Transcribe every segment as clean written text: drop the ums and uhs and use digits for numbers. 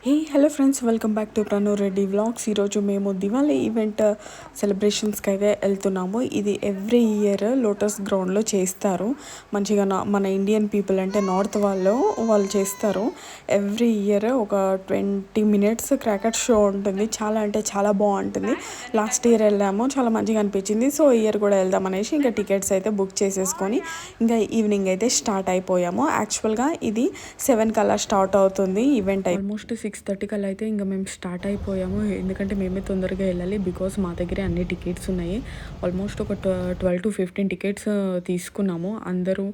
Hello friends, welcome back to Pranu Reddy vlogs. ఈరోజు మేము Diwali event సెలబ్రేషన్స్కి అయితే వెళ్తున్నాము. ఇది ఎవ్రీ ఇయర్ లోటస్ గ్రౌండ్లో చేస్తారు. మంచిగా మన ఇండియన్ పీపుల్ అంటే నార్త్ వాళ్ళు చేస్తారు. ఎవ్రీ ఇయర్ ఒక 20 minutes క్రాకర్ షో ఉంటుంది. చాలా అంటే చాలా బాగుంటుంది. లాస్ట్ ఇయర్ వెళ్ళాము, చాలా మంచిగా అనిపించింది. సో ఈ ఇయర్ కూడా వెళ్దాం అనేసి ఇంకా టికెట్స్ అయితే బుక్ చేసేసుకొని ఇంకా ఈవినింగ్ అయితే స్టార్ట్ అయిపోయాము. యాక్చువల్గా ఇది 7 కల్లా స్టార్ట్ అవుతుంది ఈవెంట్. ఆల్మోస్ట్ 6:30 కల్లా అయితే ఇంకా మేము స్టార్ట్ అయిపోయాము. ఎందుకంటే మేమే తొందరగా వెళ్ళాలి, బికాస్ మా దగ్గరే అన్ని టికెట్స్ ఉన్నాయి. ఆల్మోస్ట్ ఒక 12 to 15 టికెట్స్ తీసుకున్నాము. అందరూ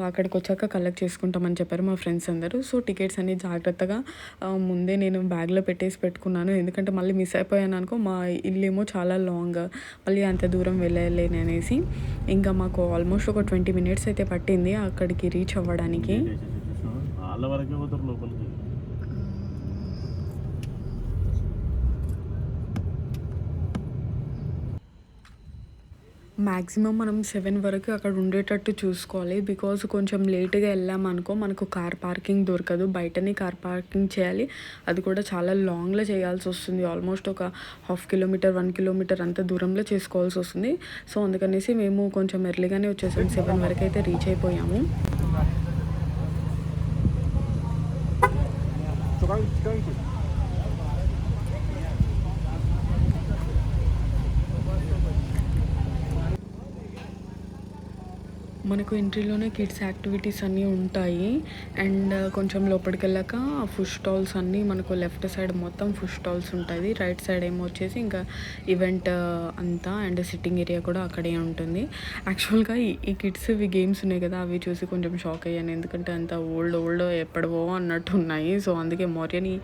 అక్కడికి వచ్చాక కలెక్ట్ చేసుకుంటామని చెప్పారు మా ఫ్రెండ్స్ అందరూ. సో టికెట్స్ అన్ని జాగ్రత్తగా ముందే నేను బ్యాగ్లో పెట్టుకున్నాను. ఎందుకంటే మళ్ళీ మిస్ అయిపోయాను అనుకో, మా ఇల్లు ఏమో చాలా లాంగ్, మళ్ళీ అంత దూరం వెళ్ళలేను అనేసి ఇంకా మాకు ఆల్మోస్ట్ ఒక 20 minutes అయితే పట్టింది అక్కడికి రీచ్ అవ్వడానికి. మ్యాక్సిమం మనం 7 వరకు అక్కడ ఉండేటట్టు చూసుకోవాలి. బికాజ్ కొంచెం లేట్గా వెళ్ళామనుకో మనకు కార్ పార్కింగ్ దొరకదు, బయటనే కార్ పార్కింగ్ చేయాలి. అది కూడా చాలా లాంగ్లో చేయాల్సి వస్తుంది. ఆల్మోస్ట్ ఒక 1/2 kilometer 1 kilometer అంత దూరంలో చేసుకోవాల్సి వస్తుంది. సో అందుకనేసి మేము కొంచెం ఎర్లీగానే వచ్చేసాం. 7 వరకు అయితే రీచ్ అయిపోయాము. మనకు ఎంట్రీలోనే కిడ్స్ యాక్టివిటీస్ అన్నీ ఉంటాయి. అండ్ కొంచెం లోపలికి వెళ్ళాక ఫుడ్ స్టాల్స్ అన్నీ మనకు లెఫ్ట్ సైడ్ మొత్తం ఫుడ్ స్టాల్స్ ఉంటుంది. రైట్ సైడ్ ఏమో వచ్చేసి ఇంకా ఈవెంట్ అంతా అండ్ సిట్టింగ్ ఏరియా కూడా అక్కడే ఉంటుంది. యాక్చువల్గా ఈ కిడ్స్ ఇవి గేమ్స్ ఉన్నాయి కదా, అవి చూసి కొంచెం షాక్ అయ్యాను. ఎందుకంటే అంత ఓల్డ్ ఎప్పుడవో అన్నట్టు ఉన్నాయి. సో అందుకే మోరియని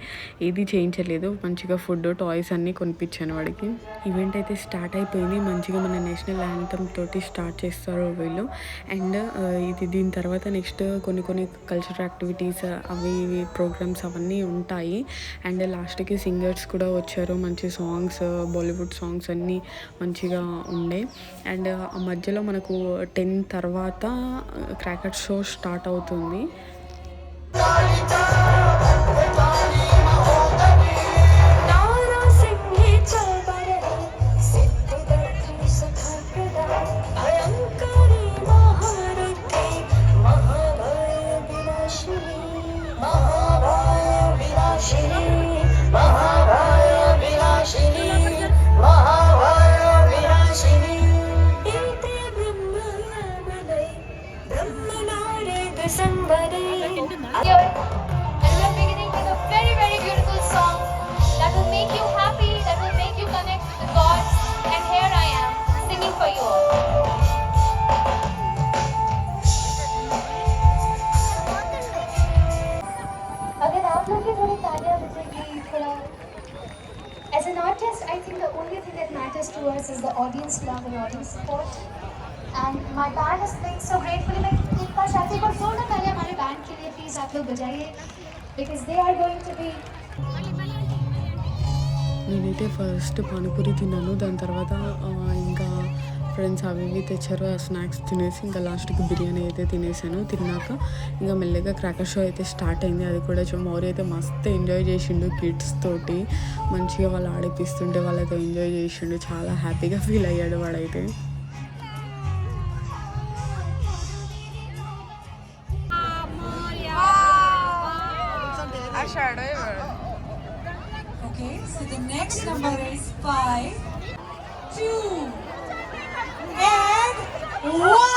ఏది చేయించలేదు, మంచిగా ఫుడ్ టాయ్స్ అన్నీ కొనిపించాను వాడికి. ఈవెంట్ అయితే స్టార్ట్ అయిపోయింది. మంచిగా మన నేషనల్ యాంథమ్ తోటి స్టార్ట్ చేస్తారు వీళ్ళు. అండ్ దీని తర్వాత నెక్స్ట్ కొన్ని కల్చరల్ యాక్టివిటీస్ అవి ప్రోగ్రామ్స్ అవన్నీ ఉంటాయి. అండ్ లాస్ట్కి సింగర్స్ కూడా వచ్చారు. మంచి సాంగ్స్, బాలీవుడ్ సాంగ్స్ అన్నీ మంచిగా ఉండే. అండ్ ఆ మధ్యలో మనకు 10 తర్వాత క్రాకర్ షో స్టార్ట్ అవుతుంది. As an artist, I think the only thing that matters to us is the audience love and audience support. And my band is playing so gratefully. Like एक बार शादी पर जोरदार तालियां हमारे बैंड के लिए please आप लोग बजाइए, because they are going to be. నేనైతే ఫస్ట్ పానీపూరి తిన్నాను. దాని తర్వాత ఇంకా ఫ్రెండ్స్ అవి ఇవి తెచ్చారు. ఆ స్నాక్స్ తినేసి ఇంకా లాస్ట్కి బిర్యానీ అయితే తినేసాను. తిన్నాక ఇంకా మెల్లగా క్రాకర్ షో అయితే స్టార్ట్ అయింది. అది కూడా మౌరి అయితే మస్తు ఎంజాయ్ చేసిండు. కిడ్స్ తోటి మంచిగా వాళ్ళు ఆడిపిస్తుంటే వాళ్ళతో ఎంజాయ్ చేసిండు. చాలా హ్యాపీగా ఫీల్ అయ్యాడు వాడైతే. Okay, so the next number is 5, 2, and 1.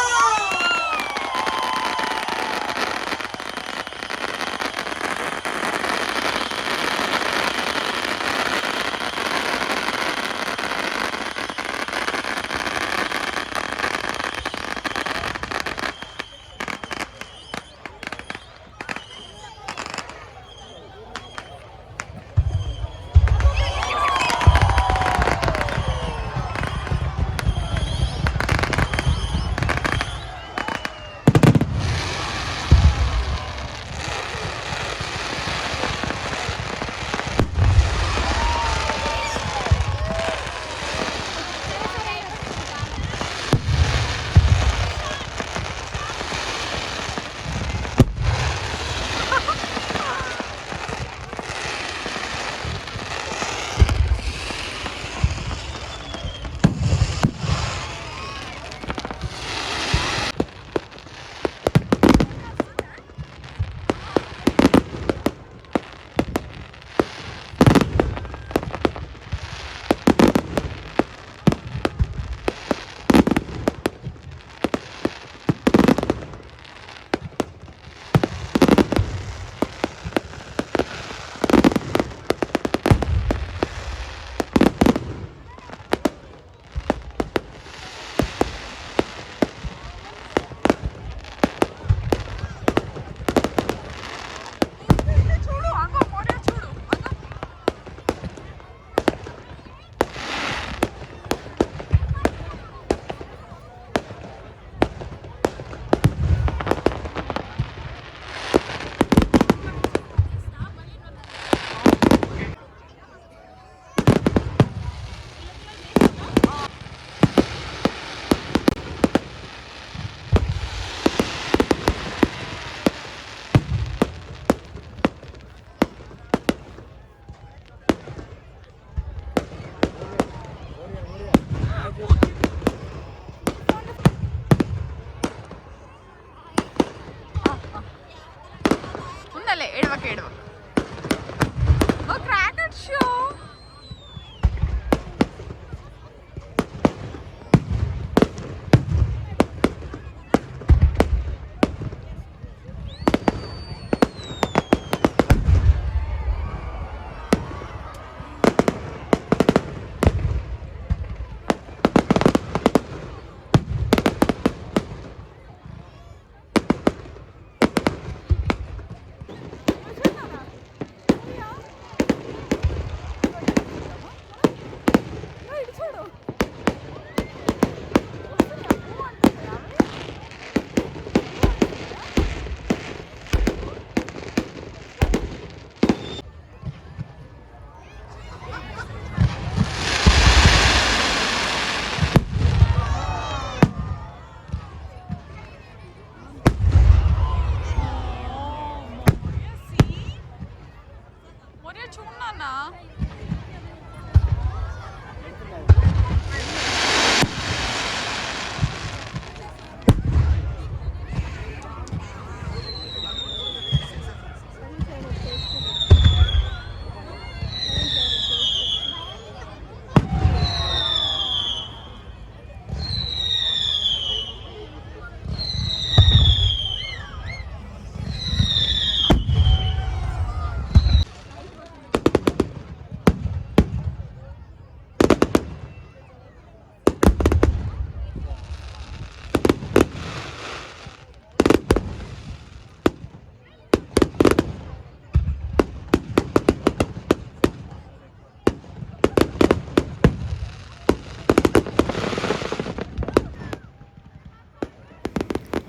చూడన్నా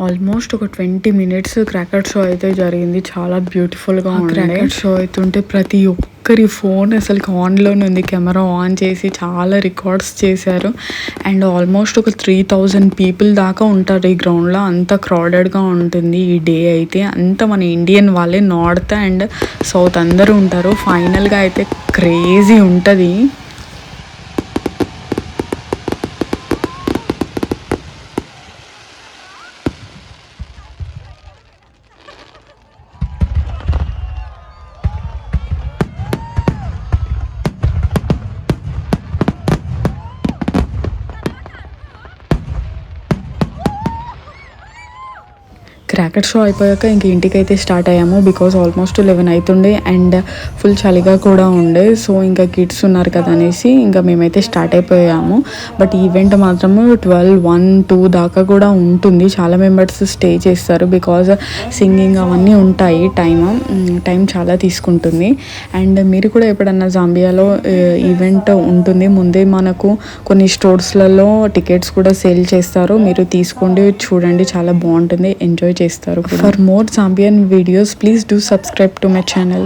ఆల్మోస్ట్ ఒక 20 minutes క్రాకర్ షో అయితే జరిగింది. చాలా బ్యూటిఫుల్గా ఉంది. క్రాకర్ షో అవుతుంటే ప్రతి ఒక్కరి ఫోన్ అసలు ఆన్లోనే ఉంది. కెమెరా ఆన్ చేసి చాలా రికార్డ్స్ చేశారు. అండ్ ఆల్మోస్ట్ ఒక 3000 people దాకా ఉంటారు ఈ గ్రౌండ్లో. అంత క్రౌడెడ్గా ఉంటుంది ఈ డే అయితే. అంత మన ఇండియన్ వాళ్ళే, నార్త్ అండ్ సౌత్ అందరూ ఉంటారు. ఫైనల్గా అయితే క్రేజీ ఉంటుంది. క్రాకర్ షో అయిపోయాక ఇంక ఇంటికైతే స్టార్ట్ అయ్యాము. బికాజ్ ఆల్మోస్ట్ 11 అవుతుండే అండ్ ఫుల్ చలిగా కూడా ఉండే. సో ఇంకా కిడ్స్ ఉన్నారు కదా అనేసి ఇంకా మేమైతే స్టార్ట్ అయిపోయాము. బట్ ఈవెంట్ మాత్రము 12, 1, 2 దాకా కూడా ఉంటుంది. చాలా మెంబర్స్ స్టే చేస్తారు బికాజ్ సింగింగ్ అవన్నీ ఉంటాయి. టైం చాలా తీసుకుంటుంది. అండ్ మీరు కూడా ఎప్పుడన్నా జాంబియాలో ఈవెంట్ ఉంటుంది, ముందే మనకు కొన్ని స్టోర్స్లలో టికెట్స్ కూడా సేల్ చేస్తారు. మీరు తీసుకోండి, చూడండి, చాలా బాగుంటుంది, ఎంజాయ్ చేస్తారు. For more Zambian videos, please do subscribe to my channel.